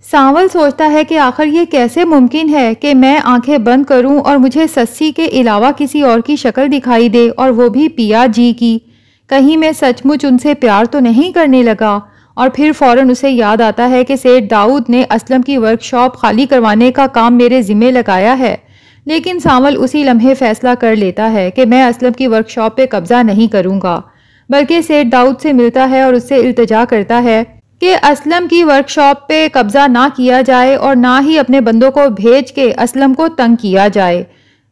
सांवल सोचता है कि आखिर ये कैसे मुमकिन है कि मैं आंखें बंद करूं और मुझे सस्सी के अलावा किसी और की शक्ल दिखाई दे, और वो भी पिया जी की। कहीं मैं सचमुच उनसे प्यार तो नहीं करने लगा। और फिर फौरन उसे याद आता है कि सेठ दाऊद ने असलम की वर्कशॉप खाली करवाने का काम मेरे जिम्मे लगाया है। लेकिन सांवल उसी लम्हे फैसला कर लेता है कि मैं असलम की वर्कशॉप पे कब्जा नहीं करूंगा, बल्कि सेठ दाऊद से मिलता है और उससे इल्तिजा करता है कि असलम की वर्कशॉप पे कब्जा ना किया जाए और ना ही अपने बंदों को भेज के असलम को तंग किया जाए।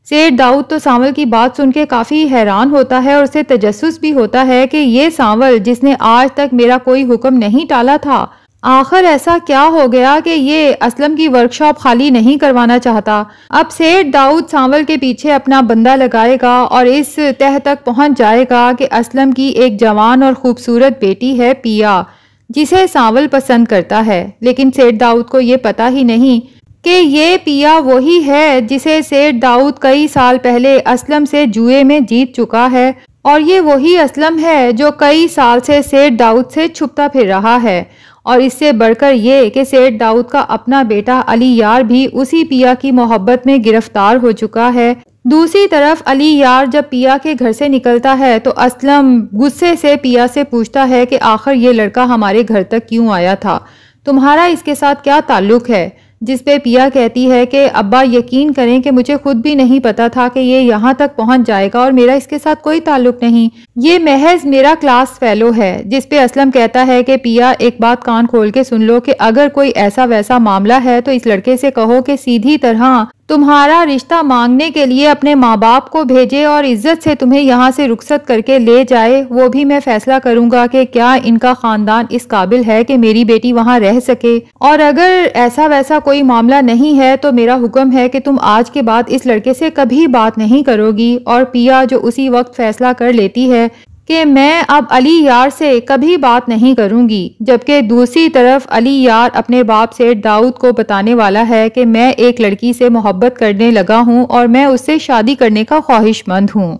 सेठ दाऊद तो सांवल की बात सुन के काफ़ी हैरान होता है और उसे तजस्सुस भी होता है कि ये सांवल जिसने आज तक मेरा कोई हुक्म नहीं टाला था, आखिर ऐसा क्या हो गया कि ये असलम की वर्कशॉप खाली नहीं करवाना चाहता। अब सेठ दाऊद सांवल के पीछे अपना बंदा लगाएगा और इस तह तक पहुंच जाएगा कि असलम की एक जवान और खूबसूरत बेटी है पिया, जिसे सांवल पसंद करता है। लेकिन सेठ दाऊद को ये पता ही नहीं कि ये पिया वही है जिसे सेठ दाऊद कई साल पहले असलम से जुए में जीत चुका है, और ये वही असलम है जो कई साल से सेठ दाऊद से छुपता फिर रहा है। और इससे बढ़कर ये कि सेठ दाऊद का अपना बेटा अली यार भी उसी पिया की मोहब्बत में गिरफ्तार हो चुका है। दूसरी तरफ अली यार जब पिया के घर से निकलता है तो असलम गुस्से से पिया से पूछता है कि आखिर ये लड़का हमारे घर तक क्यों आया था, तुम्हारा इसके साथ क्या ताल्लुक है। जिस पे पिया कहती है कि अब्बा यकीन करें कि मुझे खुद भी नहीं पता था कि ये यहाँ तक पहुँच जाएगा और मेरा इसके साथ कोई ताल्लुक नहीं, ये महज मेरा क्लास फेलो है। जिस पे असलम कहता है कि पिया एक बात कान खोल के सुन लो कि अगर कोई ऐसा वैसा मामला है तो इस लड़के से कहो कि सीधी तरह तुम्हारा रिश्ता मांगने के लिए अपने माँ बाप को भेजे और इज्जत से तुम्हें यहाँ से रुखसत करके ले जाए। वो भी मैं फैसला करूंगा कि क्या इनका खानदान इस काबिल है कि मेरी बेटी वहाँ रह सके, और अगर ऐसा वैसा कोई मामला नहीं है तो मेरा हुक्म है कि तुम आज के बाद इस लड़के से कभी बात नहीं करोगी। और पिया जो उसी वक्त फैसला कर लेती है कि मैं अब अली यार से कभी बात नहीं करूंगी, जबकि दूसरी तरफ अली यार अपने बाप सेठ दाऊद को बताने वाला है कि मैं एक लड़की से मोहब्बत करने लगा हूं और मैं उससे शादी करने का ख्वाहिशमंद हूं।